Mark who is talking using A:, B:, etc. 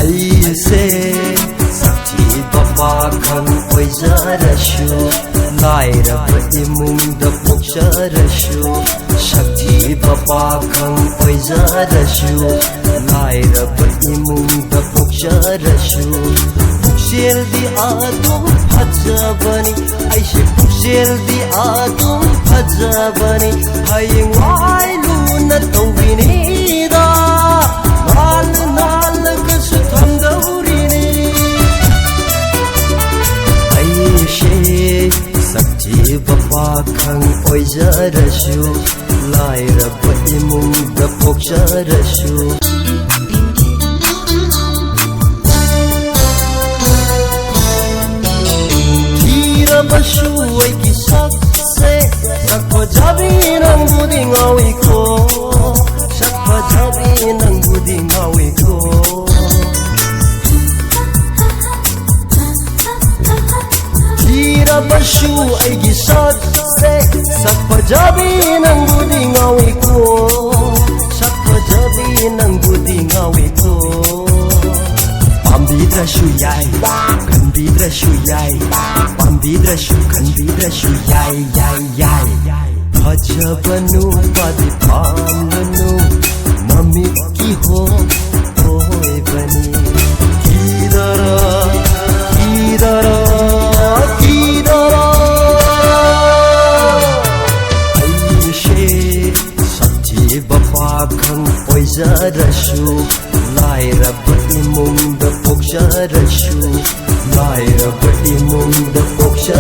A: ꯑꯩꯁꯦ ꯁꯛꯊꯤꯕ ꯄꯥꯈꯪ ꯑꯣꯏꯖꯔꯁꯨ ꯂꯥꯏꯔꯕ ꯏꯃꯨꯡꯗ ꯄꯣꯛꯆꯔꯁꯨ ꯁꯛꯊꯤꯕ ꯄꯥꯈꯪ ꯑꯣꯏꯖꯔꯁꯨ ꯂꯥꯏꯔꯕ ꯏꯃꯨꯡꯗ ꯄꯣꯛꯆꯔꯁꯨ ꯄꯨꯛꯆꯦꯜꯗꯤ ꯑꯗꯨꯝ ꯐꯖꯕꯅꯤ ꯑꯩꯁꯦ ꯄꯨꯛꯆꯦꯜꯗꯤ ꯑꯗꯨꯝ ꯐꯖꯕꯅꯤ ꯍꯌꯦꯡꯋꯥꯏ ꯂꯨꯅ ꯇꯧꯕꯤꯅꯤꯗ ꯅꯥꯜꯂꯒꯁꯨ ꯊꯝꯗꯧꯔꯤꯅꯤ ꯑꯩꯁꯦ ꯁꯛꯊꯤꯕ ꯄꯥꯈꯪ ꯑꯣꯏꯖꯔꯁꯨ ꯂꯥꯏꯔꯕ ꯏꯃꯨꯡꯗ ꯄꯣꯛꯆꯔꯁꯨ ꯊꯤꯔꯕꯁꯨ ꯑꯩꯒꯤ ꯁꯛꯁꯦ ꯁꯛ ꯐꯖꯕꯤ ꯅꯪꯕꯨꯗꯤ ꯉꯥꯎꯏꯀꯣ ꯁꯛ ꯐꯖꯕꯤ ꯅꯪꯕꯨꯗꯤ ꯉꯥꯎꯏꯀꯣ ꯊꯤꯔꯕꯁꯨ ꯑꯩꯒꯤ ꯁꯛꯁꯦ ꯁꯛ ꯐꯖꯕꯤ ꯅꯪꯕꯨꯗꯤ ꯉꯥꯎꯏꯀꯣ ꯁꯛ ꯐꯖꯕꯤ ꯅꯪꯕꯨꯗꯤ ꯉꯥꯎꯏꯀೋ ꯄꯥꯝꯕꯤꯗ꯭ꯔꯁꯨ ꯌꯥꯏ ꯈꯟꯕꯤꯗ꯭ꯔꯁꯨ ꯌꯥꯏ ꯄꯥꯝꯕꯤꯗ꯭ꯔꯁꯨ ꯈꯟꯕꯤꯗ꯭ꯔꯁꯨ ꯌꯥꯏ ꯌꯥꯏ ꯌꯥꯏ ꯐꯖꯕ ꯅꯨꯄꯥꯗꯤ ꯄꯥꯝꯂꯅꯨ ꯃꯃꯤꯠꯀꯤ ꯍꯣꯏꯕꯅꯤ ꯀꯤꯗꯔ ꯀꯤꯗꯔ ꯀꯤꯗꯔ ꯑꯩꯁꯦ ꯁꯛꯊꯤꯕ ꯄꯥꯈꯪ ꯑꯣꯏꯖꯔꯁꯨ ꯂꯥꯏꯔꯕ ꯏꯃꯨꯡꯗ ꯄꯣꯛꯆꯔꯁꯨ ꯂꯥꯏꯔꯕ ꯏꯃꯨꯡꯗ ꯄꯣꯛꯆ